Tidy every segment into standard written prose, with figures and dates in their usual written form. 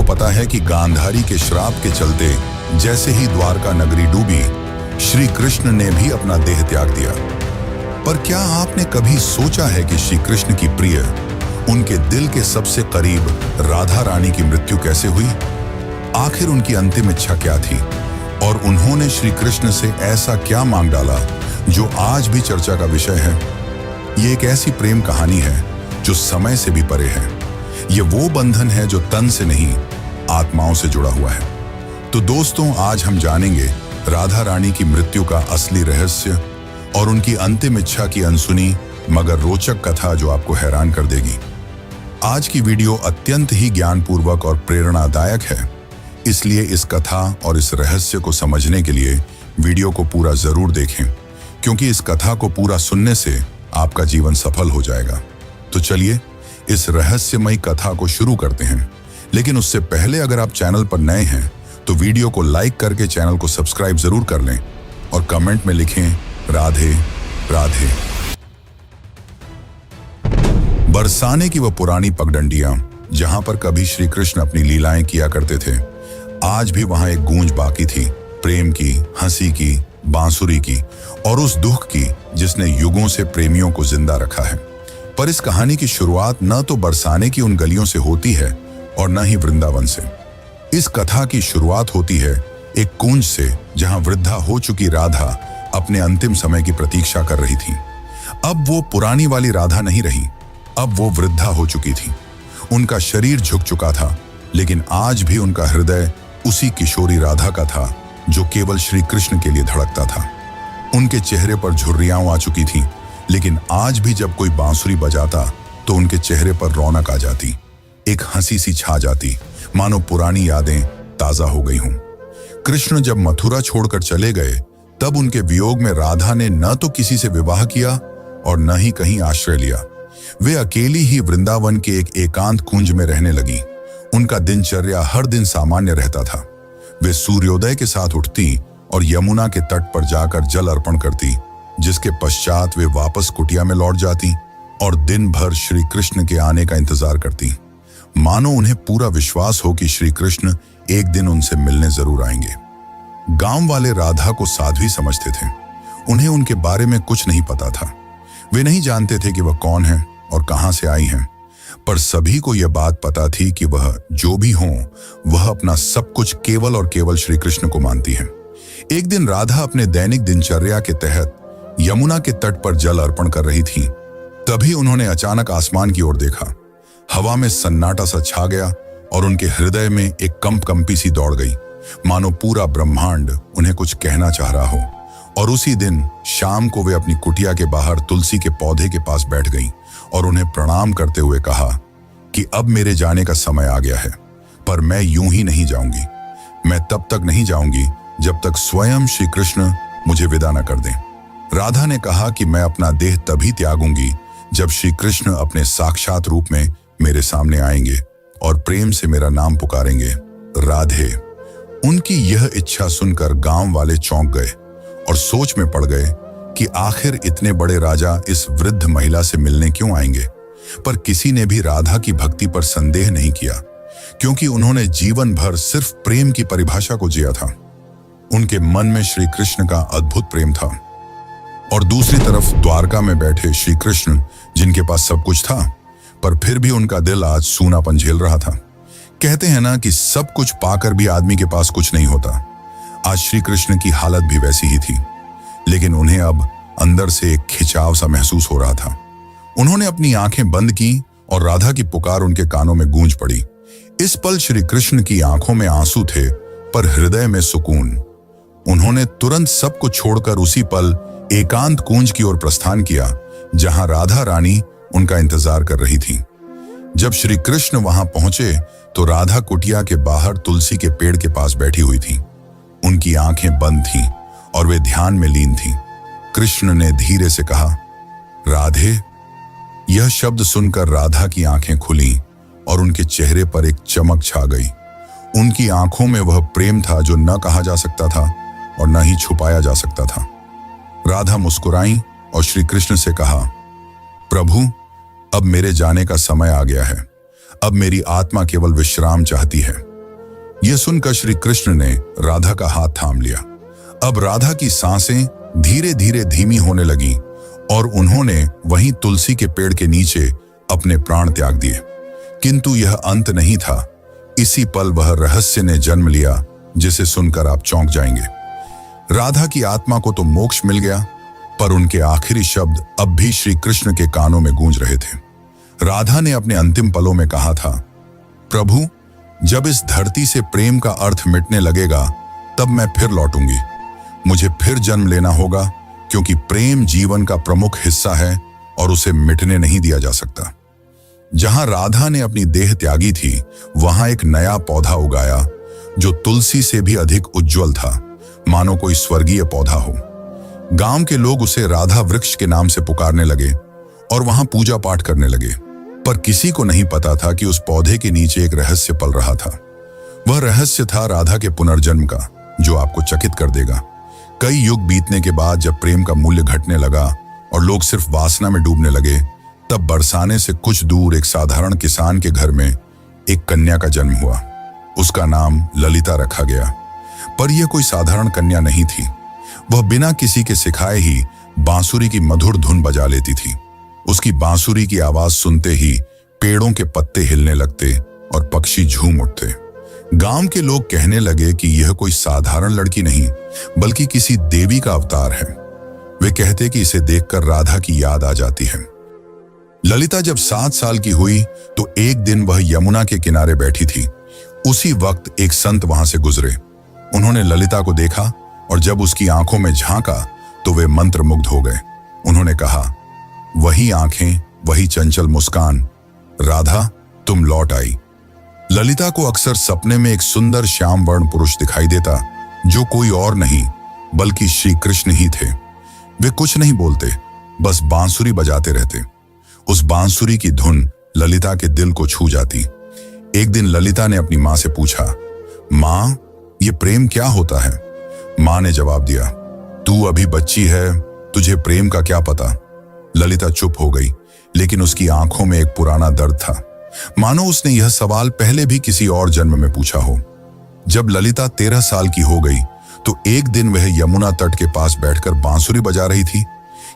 पता है कि गांधारी के श्राप के चलते जैसे ही द्वारका नगरी डूबी, श्री कृष्ण ने भी अपना देह त्याग दिया। पर क्या आपने कभी सोचा है कि श्री कृष्ण की प्रिय, उनके दिल के सबसे करीब राधा रानी की मृत्यु कैसे हुई? आखिर उनकी अंतिम इच्छा क्या थी और उन्होंने श्री कृष्ण से ऐसा क्या मांग डाला जो आज भी चर्चा का विषय है? ये एक ऐसी प्रेम कहानी है जो समय से भी परे है। ये वो बंधन है जो तन से नहीं, आत्माओं से जुड़ा हुआ है। तो दोस्तों, आज हम जानेंगे राधा रानी की मृत्यु का असली रहस्य और उनकी अंतिम इच्छा की अनसुनी मगर रोचक कथा जो आपको हैरान कर देगी। आज की वीडियो अत्यंत ही ज्ञानपूर्वक और प्रेरणादायक है, इसलिए इस कथा और इस रहस्य को समझने के लिए वीडियो को पूरा जरूर देखें, क्योंकि इस कथा को पूरा सुनने से आपका जीवन सफल हो जाएगा। तो चलिए इस रहस्यमयी कथा को शुरू करते हैं। लेकिन उससे पहले अगर आप चैनल पर नए हैं तो वीडियो को लाइक करके चैनल को सब्सक्राइब जरूर कर लें और कमेंट में लिखें राधे राधे। बरसाने की वह पुरानी पगडंडियां जहां पर कभी श्री कृष्ण अपनी लीलाएं किया करते थे, आज भी वहां एक गूंज बाकी थी, प्रेम की, हंसी की, बांसुरी की और उस दुख की जिसने युगों से प्रेमियों को जिंदा रखा है। पर इस कहानी की शुरुआत न तो बरसाने की उन गलियों से होती है और न ही वृंदावन से। इस कथा की शुरुआत होती है एक कुंज से, जहां वृद्धा हो चुकी राधा अपने अंतिम समय की प्रतीक्षा कर रही थी। अब वो पुरानी वाली राधा नहीं रही, अब वो वृद्धा हो चुकी थी। उनका शरीर झुक चुका था, लेकिन आज भी उनका हृदय उसी किशोरी राधा का था जो केवल श्री कृष्ण के लिए धड़कता था। उनके चेहरे पर झुर्रियां आ चुकी थीं, लेकिन आज भी जब कोई बांसुरी बजाता तो उनके चेहरे पर रौनक आ जाती, एक हंसी सी छा जाती, मानो पुरानी यादें ताजा हो गई हों। कृष्ण जब मथुरा छोड़कर चले गए, तब उनके वियोग में राधा ने न तो किसी से विवाह किया और न ही कहीं आश्रय लिया। वे अकेली ही वृंदावन के एक एकांत कुंज में रहने लगी। उनका दिनचर्या हर दिन सामान्य रहता था। वे सूर्योदय के साथ उठती और यमुना के तट पर जाकर जल अर्पण करती, जिसके पश्चात वे वापस कुटिया में लौट जाती और दिन भर श्री कृष्ण के आने का इंतजार करती, मानो उन्हें पूरा विश्वास हो कि श्री कृष्ण एक दिन उनसे मिलने जरूर आएंगे। गांव वाले राधा को साध्वी समझते थे। उन्हें उनके बारे में कुछ नहीं पता था। वे नहीं जानते थे कि वह कौन है और कहां से आई हैं, पर सभी को यह बात पता थी कि वह जो भी हो, वह अपना सब कुछ केवल और केवल श्री कृष्ण को मानती है। एक दिन राधा अपने दैनिक दिनचर्या के तहत यमुना के तट पर जल अर्पण कर रही थी। तभी उन्होंने अचानक आसमान की ओर देखा। हवा में सन्नाटा सा छा गया और उनके हृदय में एक कंपी सी दौड़ गई, मानो पूरा ब्रह्मांड उन्हें कुछ कहना चाह रहा हो। और उसी दिन शाम को वे अपनी कुटिया के बाहर तुलसी के पौधे के पास बैठ गईं और उन्हें प्रणाम करते हुए कहा कि अब मेरे जाने का समय आ गया है, पर मैं यूं ही नहीं जाऊंगी। मैं तब तक नहीं जाऊंगी जब तक स्वयं श्री कृष्ण मुझे विदा न कर दें। राधा ने कहा कि मैं अपना देह तभी त्यागूंगी जब श्री कृष्ण अपने साक्षात रूप में मेरे सामने आएंगे और प्रेम से मेरा नाम पुकारेंगे, राधे। उनकी यह इच्छा सुनकर गांव वाले चौंक गए और सोच में पड़ गए कि आखिर इतने बड़े राजा इस वृद्ध महिला से मिलने क्यों आएंगे। पर किसी ने भी राधा की भक्ति पर संदेह नहीं किया, क्योंकि उन्होंने जीवन भर सिर्फ प्रेम की परिभाषा को जिया था। उनके मन में श्री कृष्ण का अद्भुत प्रेम था और दूसरी तरफ द्वारका में बैठे श्री कृष्ण, जिनके पास सब कुछ था, पर फिर भी उनका दिल आज सूनापन झेल रहा था। कहते हैं ना कि सब कुछ पाकर भी आदमी के पास कुछ नहीं होता। आज श्री कृष्ण की हालत भी वैसी ही थी, लेकिन उन्हें अब अंदर से एक खिंचाव सा महसूस हो रहा था। उन्होंने अपनी आंखें बंद की और राधा की पुकार उनके कानों में गूंज पड़ी। इस पल श्री कृष्ण की आंखों में आंसू थे, पर हृदय में सुकून। उन्होंने तुरंत सब कुछ छोड़कर उसी पल एकांत कुंज की ओर प्रस्थान किया, जहां राधा रानी उनका इंतजार कर रही थी। जब श्री कृष्ण वहां पहुंचे तो राधा कुटिया के बाहर तुलसी के पेड़ के पास बैठी हुई थी। उनकी आंखें बंद थीं और वे ध्यान में लीन थीं। कृष्ण ने धीरे से कहा, राधे। यह शब्द सुनकर राधा की आंखें खुली और उनके चेहरे पर एक चमक छा गई। उनकी आंखों में वह प्रेम था जो न कहा जा सकता था और न ही छुपाया जा सकता था। राधा मुस्कुराई और श्री कृष्ण से कहा, प्रभु, अब मेरे जाने का समय आ गया है। अब मेरी आत्मा केवल विश्राम चाहती है। यह सुनकर श्री कृष्ण ने राधा का हाथ थाम लिया। अब राधा की सांसें धीरे धीरे धीमी होने लगी और उन्होंने वहीं तुलसी के पेड़ के नीचे अपने प्राण त्याग दिए। किंतु यह अंत नहीं था। इसी पल वह रहस्य ने जन्म लिया जिसे सुनकर आप चौंक जाएंगे। राधा की आत्मा को तो मोक्ष मिल गया, पर उनके आखिरी शब्द अब भी श्री कृष्ण के कानों में गूंज रहे थे। राधा ने अपने अंतिम पलों में कहा था, प्रभु, जब इस धरती से प्रेम का अर्थ मिटने लगेगा तब मैं फिर लौटूंगी। मुझे फिर जन्म लेना होगा, क्योंकि प्रेम जीवन का प्रमुख हिस्सा है और उसे मिटने नहीं दिया जा सकता। जहां राधा ने अपनी देह त्यागी थी, वहां एक नया पौधा उगाया जो तुलसी से भी अधिक उज्जवल था, मानो कोई स्वर्गीय पौधा हो। गांव के लोग उसे राधा वृक्ष के नाम से पुकारने लगे और वहां पूजा पाठ करने लगे। पर किसी को नहीं पता था कि उस पौधे के नीचे एक रहस्य पल रहा था। वह रहस्य था राधा के पुनर्जन्म का, जो आपको चकित कर देगा। कई युग बीतने के बाद जब प्रेम का मूल्य घटने लगा और लोग सिर्फ वासना में डूबने लगे, तब बरसाने से कुछ दूर एक साधारण किसान के घर में एक कन्या का जन्म हुआ। उसका नाम ललिता रखा गया। पर यह कोई साधारण कन्या नहीं थी। वह बिना किसी के सिखाए ही बांसुरी की मधुर धुन बजा लेती थी। उसकी बांसुरी की आवाज सुनते ही पेड़ों के पत्ते हिलने लगते और पक्षी झूम उठते। गांव के लोग कहने लगे कि यह कोई साधारण लड़की नहीं, बल्कि किसी देवी का अवतार है। वे कहते कि इसे देखकर राधा की याद आ जाती है। ललिता जब 7 साल की हुई तो एक दिन वह यमुना के किनारे बैठी थी। उसी वक्त एक संत वहां से गुजरे। उन्होंने ललिता को देखा और जब उसकी आंखों में झांका तो वे मंत्रमुग्ध हो गए। उन्होंने कहा, वही आंखें, वही चंचल मुस्कान, राधा तुम लौट आई। ललिता को अक्सर सपने में एक सुंदर श्याम वर्ण पुरुष दिखाई देता, जो कोई और नहीं बल्कि श्री कृष्ण ही थे। वे कुछ नहीं बोलते, बस बांसुरी बजाते रहते। उस बांसुरी की धुन ललिता के दिल को छू जाती। एक दिन ललिता ने अपनी माँ से पूछा, माँ, ये प्रेम क्या होता है? माँ ने जवाब दिया, तू अभी बच्ची है, तुझे प्रेम का क्या पता। ललिता चुप हो गई, लेकिन उसकी आंखों में एक पुराना दर्द था, मानो उसने यह सवाल पहले भी किसी और जन्म में पूछा हो। जब ललिता 13 साल की हो गई तो एक दिन वह यमुना तट के पास बैठकर बांसुरी बजा रही थी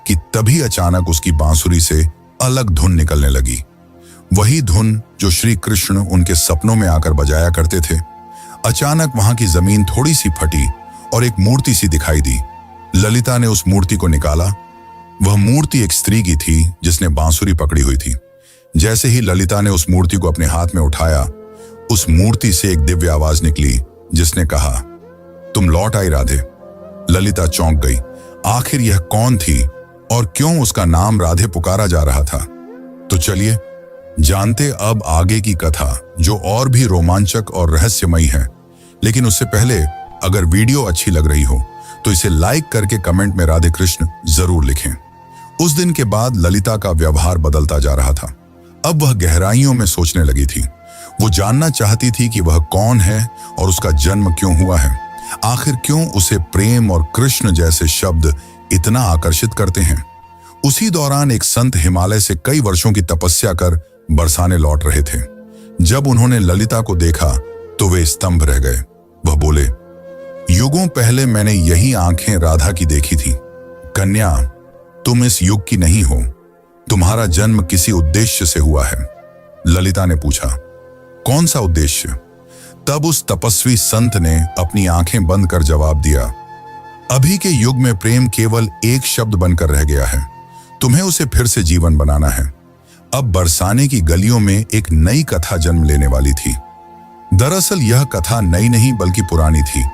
कि तभी अचानक उसकी बांसुरी से अलग धुन निकलने लगी। वही धुन जो श्री कृष्ण उनके सपनों में आकर बजाया करते थे। अचानक वहां की जमीन थोड़ी सी फटी और एक मूर्ति सी दिखाई दी। ललिता ने उस मूर्ति को निकाला। वह मूर्ति एक स्त्री की थी जिसने बांसुरी पकड़ी हुई थी। जैसे ही ललिता ने उस मूर्ति को अपने हाथ में उठाया, उस मूर्ति से एक दिव्य आवाज निकली जिसने कहा, तुम लौट आई राधे। ललिता चौंक गई। आखिर यह कौन थी और क्यों उसका नाम राधे पुकारा जा रहा था? तो चलिए जानते अब आगे की कथा, जो और भी रोमांचक और रहस्यमयी है। लेकिन उससे पहले अगर वीडियो अच्छी लग रही हो तो इसे लाइक करके कमेंट में राधे कृष्ण जरूर लिखें। उस दिन के बाद ललिता का व्यवहार बदलता जा रहा था। अब वह गहराइयों में सोचने लगी थी। वो जानना चाहती थी कि वह कौन है और उसका जन्म क्यों हुआ है। आखिर क्यों उसे प्रेम और कृष्ण जैसे शब्द इतना आकर्षित करते हैं। उसी दौरान एक संत हिमालय से कई वर्षों की तपस्या कर बरसाने लौट रहे थे। जब उन्होंने ललिता को देखा तो वे स्तंभ रह गए। वह बोले, युगों पहले मैंने यही आंखें राधा की देखी थी। कन्या, तुम इस युग की नहीं हो। तुम्हारा जन्म किसी उद्देश्य से हुआ है। ललिता ने पूछा, कौन सा उद्देश्य? तब उस तपस्वी संत ने अपनी आंखें बंद कर जवाब दिया, अभी के युग में प्रेम केवल एक शब्द बनकर रह गया है। तुम्हें उसे फिर से जीवन बनाना है। अब बरसाने की गलियों में एक नई कथा जन्म लेने वाली थी। दरअसल यह कथा नई नहीं बल्कि पुरानी थी,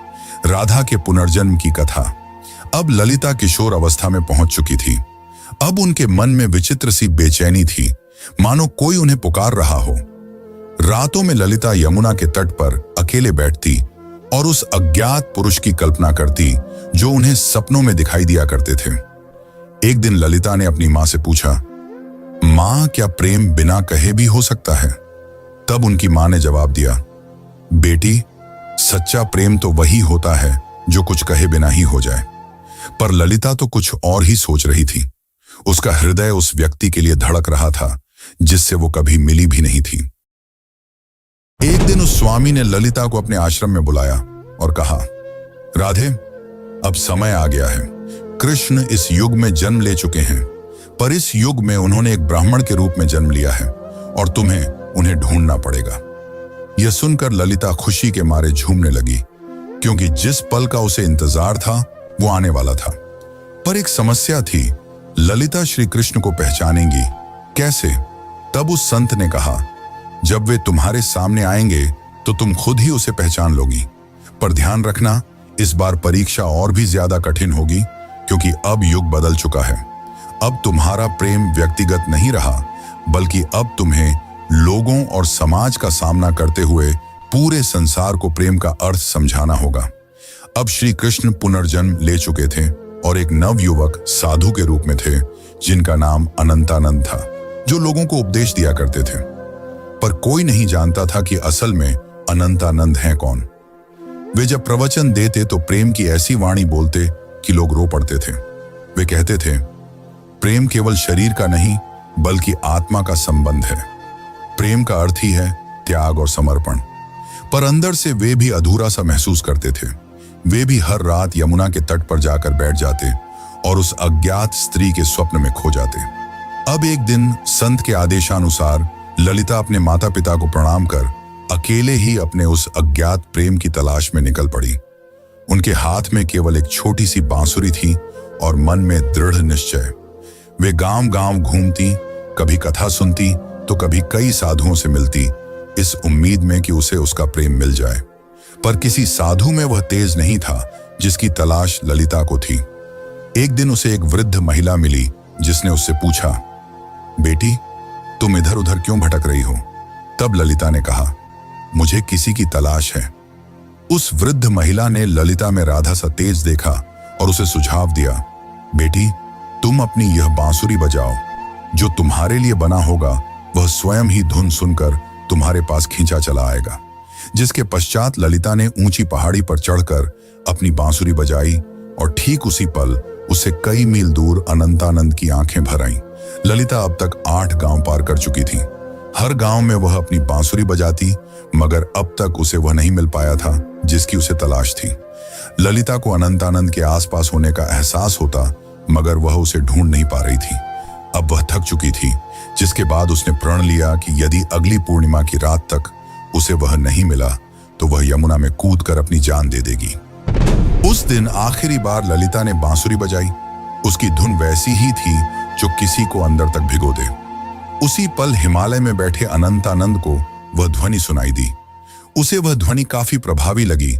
राधा के पुनर्जन्म की कथा। अब ललिता किशोर अवस्था में पहुंच चुकी थी। अब उनके मन में विचित्र सी बेचैनी थी, मानो कोई उन्हें पुकार रहा हो। रातों में ललिता यमुना के तट पर अकेले बैठती और उस अज्ञात पुरुष की कल्पना करती जो उन्हें सपनों में दिखाई दिया करते थे। एक दिन ललिता ने अपनी मां से पूछा, मां, क्या प्रेम बिना कहे भी हो सकता है? तब उनकी मां ने जवाब दिया, बेटी, सच्चा प्रेम तो वही होता है जो कुछ कहे बिना ही हो जाए। पर ललिता तो कुछ और ही सोच रही थी। उसका हृदय उस व्यक्ति के लिए धड़क रहा था जिससे वो कभी मिली भी नहीं थी। एक दिन उस स्वामी ने ललिता को अपने आश्रम में बुलाया और कहा, राधे, अब समय आ गया है। कृष्ण इस युग में जन्म ले चुके हैं, पर इस युग में उन्होंने एक ब्राह्मण के रूप में जन्म लिया है और तुम्हें उन्हें ढूंढना पड़ेगा। यह सुनकर ललिता खुशी के मारे झूमने लगी, क्योंकि जिस पल का उसे इंतजार था वो आने वाला था। पर एक समस्या थी, ललिता श्री कृष्ण को पहचानेंगी कैसे? तब उस संत ने कहा, जब वे तुम्हारे सामने आएंगे तो तुम खुद ही उसे पहचान लोगी। पर ध्यान रखना, इस बार परीक्षा और भी ज्यादा कठिन होगी, क्योंकि अब युग बदल चुका है। अब तुम्हारा प्रेम व्यक्तिगत नहीं रहा, बल्कि अब तुम्हें लोगों और समाज का सामना करते हुए पूरे संसार को प्रेम का अर्थ समझाना होगा। अब श्री कृष्ण पुनर्जन्म ले चुके थे और एक नव युवक साधु के रूप में थे, जिनका नाम अनंतानंद था, जो लोगों को उपदेश दिया करते थे। पर कोई नहीं जानता था कि असल में अनंतानंद हैं कौन। वे जब प्रवचन देते तो प्रेम की ऐसी वाणी बोलते कि लोग रो पड़ते थे। वे कहते थे, प्रेम केवल शरीर का नहीं बल्कि आत्मा का संबंध है। प्रेम का अर्थ ही है त्याग और समर्पण। पर अंदर से वे भी अधूरा सा महसूस करते थे। वे भी हर रात यमुना के तट पर जाकर बैठ जाते और उस अज्ञात स्त्री के स्वप्न में खो जाते। अब एक दिन संत के आदेशानुसार ललिता अपने माता पिता को प्रणाम कर अकेले ही अपने उस अज्ञात प्रेम की तलाश में निकल पड़ी। उनके हाथ में केवल एक छोटी सी बांसुरी थी और मन में दृढ़ निश्चय। वे गांव-गांव घूमती, कभी कथा सुनती तो कभी कई साधुओं से मिलती, इस उम्मीद में कि उसे उसका प्रेम मिल जाए। पर किसी साधु में वह तेज नहीं था जिसकी तलाश ललिता को थी। एक दिन उसे एक वृद्ध महिला मिली, जिसने उससे पूछा, बेटी, तुम इधर उधर क्यों भटक रही हो? तब ललिता ने कहा, मुझे किसी की तलाश है। उस वृद्ध महिला ने ललिता में राधा सा तेज देखा और उसे सुझाव दिया, बेटी, तुम अपनी यह बांसुरी बजाओ। जो तुम्हारे लिए बना होगा वह स्वयं ही धुन सुनकर तुम्हारे पास खींचा चला आएगा। जिसके पश्चात ललिता ने ऊंची पहाड़ी पर चढ़कर अपनी बांसुरी बजाई और ठीक उसी पल उसे कई मील दूर अनंतानंद की आंखें भर आईं। ललिता अब तक 8 गांव पार कर चुकी थी। हर गांव में वह अपनी बांसुरी बजाती, मगर अब तक उसे वह नहीं मिल पाया था जिसकी उसे तलाश थी। ललिता को अनंतानंद के आसपास होने का एहसास होता, मगर वह उसे ढूंढ नहीं पा रही थी। अब वह थक चुकी थी, जिसके बाद उसने प्रण लिया कि यदि अगली पूर्णिमा की रात तक उसे वह नहीं मिला तो वह यमुना में कूदकर अपनी जान दे देगी। उस दिन आखिरी बार ललिता ने बांसुरी बजाई। उसकी धुन वैसी ही थी जो किसी को अंदर तक भिगो दे। उसी पल हिमालय में बैठे अनंतानंद को वह ध्वनि सुनाई दी। उसे वह ध्वनि काफी प्रभावी लगी,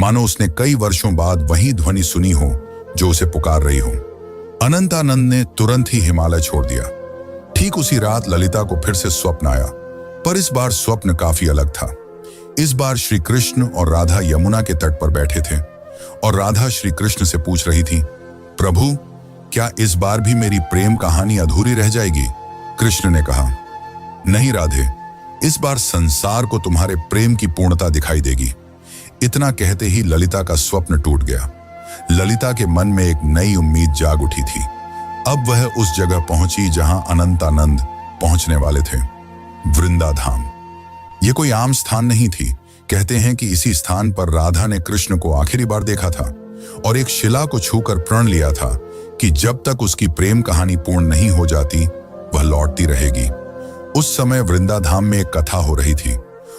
मानो उसने कई वर्षों बाद वही ध्वनि सुनी हो जो उसे पुकार रही हो। अनंतानंद ने तुरंत ही हिमालय छोड़ दिया। ठीक उसी रात ललिता को फिर से स्वप्न आया, पर इस बार स्वप्न काफी अलग था। इस बार श्री कृष्ण और राधा यमुना के तट पर बैठे थे और राधा श्री कृष्ण से पूछ रही थी, प्रभु, क्या इस बार भी मेरी प्रेम कहानी अधूरी रह जाएगी? कृष्ण ने कहा, नहीं राधे, इस बार संसार को तुम्हारे प्रेम की पूर्णता दिखाई देगी। इतना कहते ही ललिता का स्वप्न टूट गया। ललिता के मन में एक नई उम्मीद जाग उठी थी। अब वह उस जगह पहुंची जहां अनंतानंद पहुंचने वाले थे, वृंदाधाम। यह कोई आम स्थान नहीं थी। कहते हैं कि इसी स्थान पर राधा ने कृष्ण को आखिरी बार देखा था और एक शिला को छूकर प्रण लिया था कि जब तक उसकी प्रेम कहानी पूर्ण नहीं हो जाती वह लौटती रहेगी। उस समय वृंदाधाम में एक कथा हो रही थी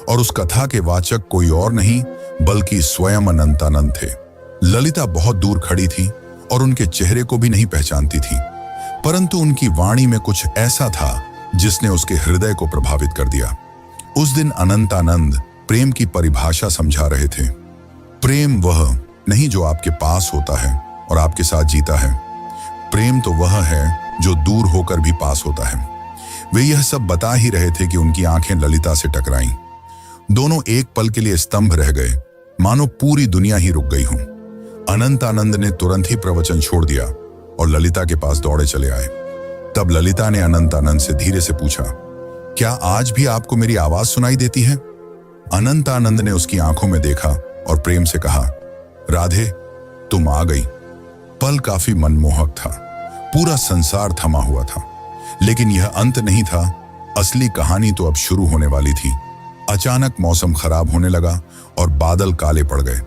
और उस कथा के वाचक कोई और नहीं बल्कि स्वयं अनंतानंद थे। ललिता बहुत दूर खड़ी थी और उनके चेहरे को भी नहीं पहचानती थी, परंतु उनकी वाणी में कुछ ऐसा था जिसने उसके हृदय को प्रभावित कर दिया। उस दिन अनंतानंद प्रेम की परिभाषा समझा रहे थे। प्रेम वह नहीं जो आपके पास होता है और आपके साथ जीता है। प्रेम तो वह है जो दूर होकर भी पास होता है। वे यह सब बता ही रहे थे कि उनकी आंखें ललिता से टकराईं। दोनों एक पल के लिए स्तंभ रह गए, मानो पूरी दुनिया ही रुक गई हो। अनंतानंद ने तुरंत ही प्रवचन छोड़ दिया और ललिता के पास दौड़े चले आए। तब ललिता ने अनंतानंद से धीरे से पूछा, क्या आज भी आपको मेरी आवाज सुनाई देती है? अनंतानंद ने उसकी आंखों में देखा और प्रेम से कहा, राधे, तुम आ गई। पल काफी मनमोहक था। पूरा संसार थमा हुआ था, लेकिन यह अंत नहीं था। असली कहानी तो अब शुरू होने वाली थी। अचानक मौसम खराब होने लगा और बादल काले पड़ गए,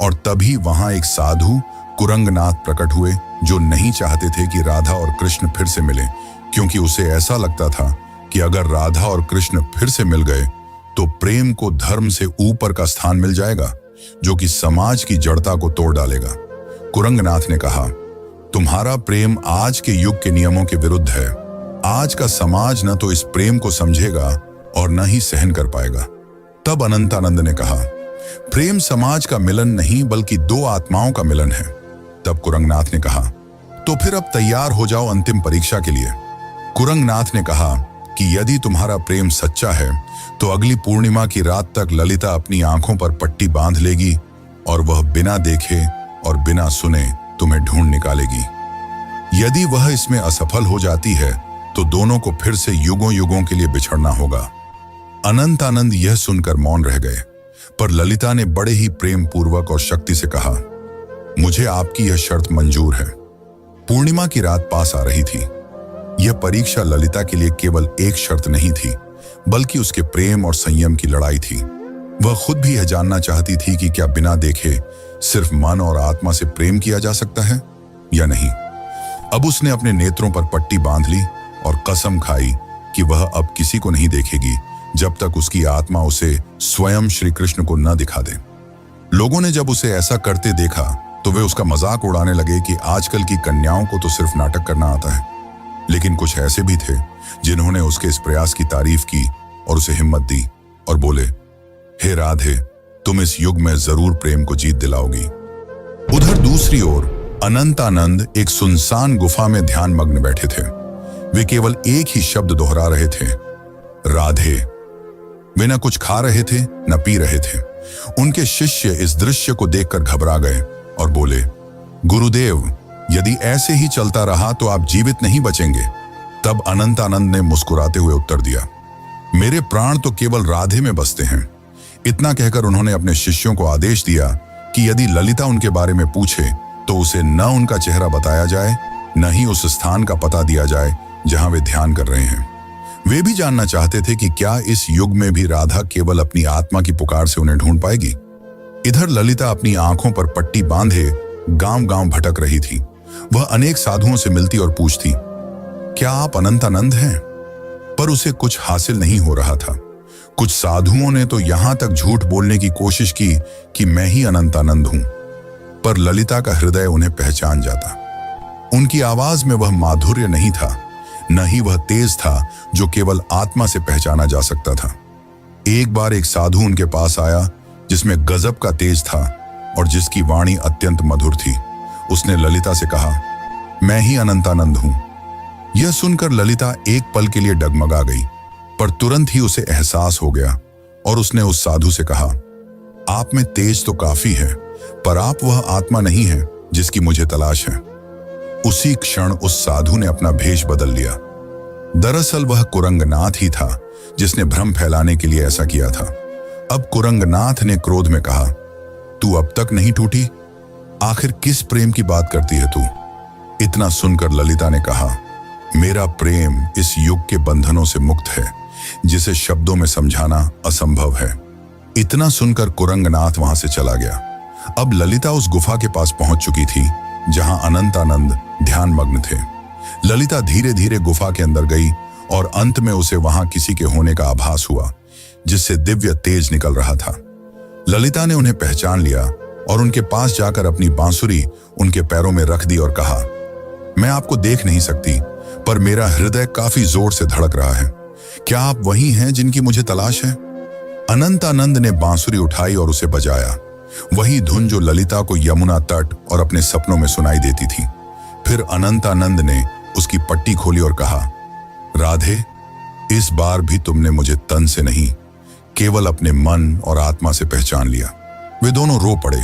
और तभी वहां एक साधु कुरंगनाथ प्रकट हुए, जो नहीं चाहते थे कि राधा और कृष्ण फिर से मिलें, क्योंकि उसे ऐसा लगता था कि अगर राधा और कृष्ण फिर से मिल गए तो प्रेम को धर्म से ऊपर का स्थान मिल जाएगा, जो कि समाज की जड़ता को तोड़ डालेगा। कुरंगनाथ ने कहा, तुम्हारा प्रेम आज के युग के नियमों के विरुद्ध है। आज का समाज न तो इस प्रेम को समझेगा और न ही सहन कर पाएगा। तब अनंतानंद ने कहा, प्रेम समाज का मिलन नहीं बल्कि दो आत्माओं का मिलन है। तब कुरंगनाथ ने कहा, तो फिर अब तैयार हो जाओ अंतिम परीक्षा के लिए। कुरंगनाथ ने कहा कि यदि तुम्हारा प्रेम सच्चा है तो अगली पूर्णिमा की रात तक ललिता अपनी आंखों पर पट्टी बांध लेगी और वह बिना देखे और बिना सुने तुम्हें ढूंढ निकालेगी। यदि वह इसमें असफल हो जाती है तो दोनों को फिर से युगों युगों के लिए बिछड़ना होगा। अनंतानंद यह सुनकर मौन रह गए, पर ललिता ने बड़े ही प्रेम पूर्वक और शक्ति से कहा, मुझे आपकी यह शर्त मंजूर है। पूर्णिमा की रात पास आ रही थी। यह परीक्षा ललिता के लिए केवल एक शर्त नहीं थी, बल्कि उसके प्रेम और संयम की लड़ाई थी। वह खुद भी यह जानना चाहती थी कि क्या बिना देखे सिर्फ मन और आत्मा से प्रेम किया जा सकता है या नहीं। अब उसने अपने नेत्रों पर पट्टी बांध ली और कसम खाई कि वह अब किसी को नहीं देखेगी जब तक उसकी आत्मा उसे स्वयं श्री कृष्ण को न दिखा दे। लोगों ने जब उसे ऐसा करते देखा तो वे उसका मजाक उड़ाने लगे कि आजकल की कन्याओं को तो सिर्फ नाटक करना आता है। लेकिन कुछ ऐसे भी थे जिन्होंने उसके इस प्रयास की तारीफ की और उसे हिम्मत दी और बोले, हे राधे, तुम इस युग में जरूर प्रेम को जीत दिलाओगी। उधर दूसरी ओर अनंतानंद एक सुनसान गुफा में ध्यान मग्न बैठे थे। वे केवल एक ही शब्द दोहरा रहे थे, राधे। वे न कुछ खा रहे थे न पी रहे थे। उनके शिष्य इस दृश्य को देखकर घबरा गए और बोले, गुरुदेव, यदि ऐसे ही चलता रहा तो आप जीवित नहीं बचेंगे। तब अनंतानंद ने मुस्कुराते हुए उत्तर दिया, मेरे प्राण तो केवल राधे में बसते हैं। इतना कहकर उन्होंने अपने शिष्यों को आदेश दिया कि यदि ललिता उनके बारे में पूछे तो उसे न उनका चेहरा बताया जाए, न ही उस स्थान का पता दिया जाए जहां वे ध्यान कर रहे हैं। वे भी जानना चाहते थे कि क्या इस युग में भी राधा केवल अपनी आत्मा की पुकार से उन्हें ढूंढ पाएगी। इधर ललिता अपनी आंखों पर पट्टी बांधे गांव-गांव भटक रही थी। वह अनेक साधुओं से मिलती और पूछती, क्या आप अनंतानंद हैं? पर उसे कुछ हासिल नहीं हो रहा था। कुछ साधुओं ने तो यहां तक झूठ बोलने की कोशिश की कि मैं ही अनंतानंद हूं, पर ललिता का हृदय उन्हें पहचान जाता। उनकी आवाज में वह माधुर्य नहीं था, न ही वह तेज था जो केवल आत्मा से पहचाना जा सकता था। एक बार एक साधु उनके पास आया जिसमें गजब का तेज था और जिसकी वाणी अत्यंत मधुर थी। उसने ललिता से कहा, मैं ही अनंतानंद हूं। यह सुनकर ललिता एक पल के लिए डगमगा गई, पर तुरंत ही उसे एहसास हो गया और उसने उस साधु से कहा, आप में तेज तो काफी है, पर आप वह आत्मा नहीं है जिसकी मुझे तलाश है। उसी क्षण उस साधु ने अपना भेष बदल लिया। दरअसल वह कुरंगनाथ ही था जिसने भ्रम फैलाने के लिए ऐसा किया था। अब कुरंगनाथ ने क्रोध में कहा, तू अब तक नहीं टूटी? आखिर किस प्रेम की बात करती है तू? इतना सुनकर ललिता ने कहा, मेरा प्रेम इस युग के बंधनों से मुक्त है, जिसे शब्दों में समझाना असंभव है। इतना सुनकर कुरंगनाथ वहां से चला गया। अब ललिता उस गुफा के पास पहुंच चुकी थी जहां अनंतानंद ध्यान मग्न थे। ललिता धीरे धीरे गुफा के अंदर गई और अंत में उसे वहां किसी के होने का आभास हुआ, जिससे दिव्य तेज निकल रहा था। ललिता ने उन्हें पहचान लिया और उनके पास जाकर अपनी बांसुरी उनके पैरों में रख दी और कहा, मैं आपको देख नहीं सकती, पर मेरा हृदय काफी जोर से धड़क रहा है। क्या आप वही हैं जिनकी मुझे तलाश है? अनंतानंद ने बांसुरी उठाई और उसे बजाया, वही धुन जो ललिता को यमुना तट और अपने सपनों में सुनाई देती थी। फिर अनंतानंद ने उसकी पट्टी खोली और कहा, राधे, इस बार भी तुमने मुझे तन से नहीं, केवल अपने मन और आत्मा से पहचान लिया। वे दोनों रो पड़े।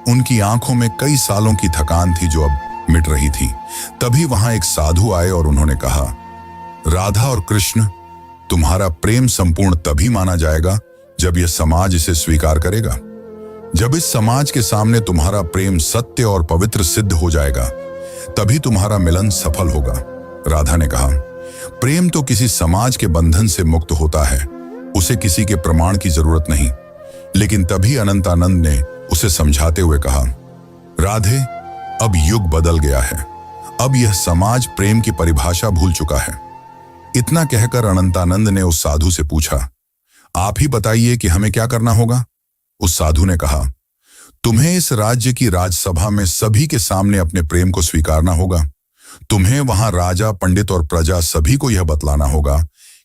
उनकी आंखों में कई सालों की थकान थी जो अब मिट रही थी। तभी वहां एक साधु आए और उन्होंने कहा, राधा और कृष्ण, तुम्हारा प्रेम संपूर्ण तभी माना जाएगा जब यह समाज इसे स्वीकार करेगा। जब इस समाज के सामने तुम्हारा प्रेम सत्य और पवित्र सिद्ध हो जाएगा, तभी तुम्हारा मिलन सफल होगा। राधा ने कहा, प्रेम तो किसी समाज के बंधन से मुक्त होता है, उसे किसी के प्रमाण की जरूरत नहीं। लेकिन तभी अनंतानंद ने उसे समझाते हुए कहा, राधे, अब युग बदल गया है। अब यह समाज प्रेम की परिभाषा भूल चुका है। इतना कहकर अनंतानंद ने उस साधु से पूछा, आप ही बताइए कि हमें क्या करना होगा। उस साधु ने कहा, तुम्हें इस राज्य की राजसभा में सभी के सामने अपने प्रेम को स्वीकारना होगा। तुम्हें वहां राजा, पंडित और प्रजा सभी को यह बतलाना होगा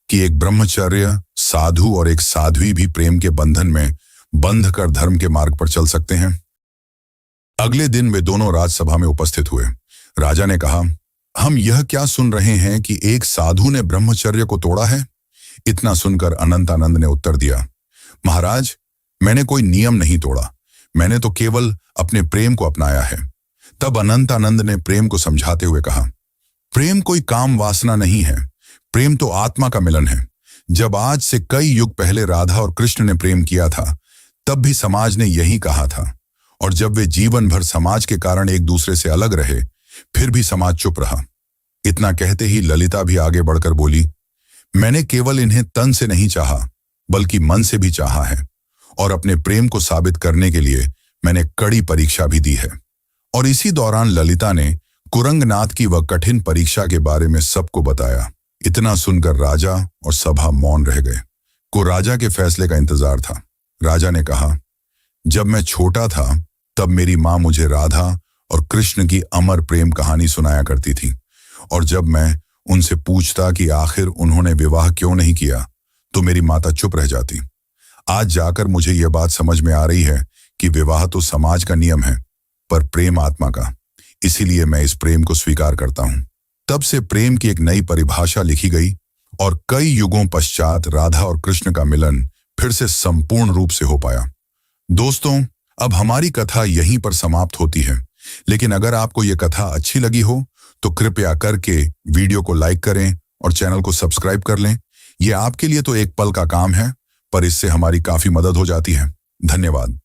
कि एक ब्रह्मचर्य साधु और एक साध्वी भी प्रेम के बंधन में बंध कर धर्म के मार्ग पर चल सकते हैं। अगले दिन वे दोनों राजसभा में उपस्थित हुए। राजा ने कहा, हम यह क्या सुन रहे हैं कि एक साधु ने ब्रह्मचर्य को तोड़ा है। इतना सुनकर अनंतानंद ने उत्तर दिया, महाराज, मैंने कोई नियम नहीं तोड़ा, मैंने तो केवल अपने प्रेम को अपनाया है। तब अनंतानंद ने प्रेम को समझाते हुए कहा, प्रेम कोई काम वासना नहीं है, प्रेम तो आत्मा का मिलन है। जब आज से कई युग पहले राधा और कृष्ण ने प्रेम किया था, तब भी समाज ने यही कहा था, और जब वे जीवन भर समाज के कारण एक दूसरे से अलग रहे, फिर भी समाज चुप रहा। इतना कहते ही ललिता भी आगे बढ़कर बोली, मैंने केवल इन्हें तन से नहीं चाहा, बल्कि मन से भी चाहा है, और अपने प्रेम को साबित करने के लिए मैंने कड़ी परीक्षा भी दी है। और इसी दौरान ललिता ने कुरंगनाथ की वह कठिन परीक्षा के बारे में सबको बताया। इतना सुनकर राजा और सभा मौन रह गए। को राजा के फैसले का इंतजार था। राजा ने कहा, जब मैं छोटा था तब मेरी माँ मुझे राधा और कृष्ण की अमर प्रेम कहानी सुनाया करती थी, और जब मैं उनसे पूछता कि आखिर उन्होंने विवाह क्यों नहीं किया, तो मेरी माता चुप रह जाती। आज जाकर मुझे यह बात समझ में आ रही है कि विवाह तो समाज का नियम है, पर प्रेम आत्मा का। इसीलिए मैं इस प्रेम को स्वीकार करता हूं। तब से प्रेम की एक नई परिभाषा लिखी गई, और कई युगों पश्चात राधा और कृष्ण का मिलन फिर से संपूर्ण रूप से हो पाया। दोस्तों, अब हमारी कथा यहीं पर समाप्त होती है, लेकिन अगर आपको यह कथा अच्छी लगी हो तो कृपया करके वीडियो को लाइक करें और चैनल को सब्सक्राइब कर लें। यह आपके लिए तो एक पल का काम है, पर इससे हमारी काफी मदद हो जाती है। धन्यवाद।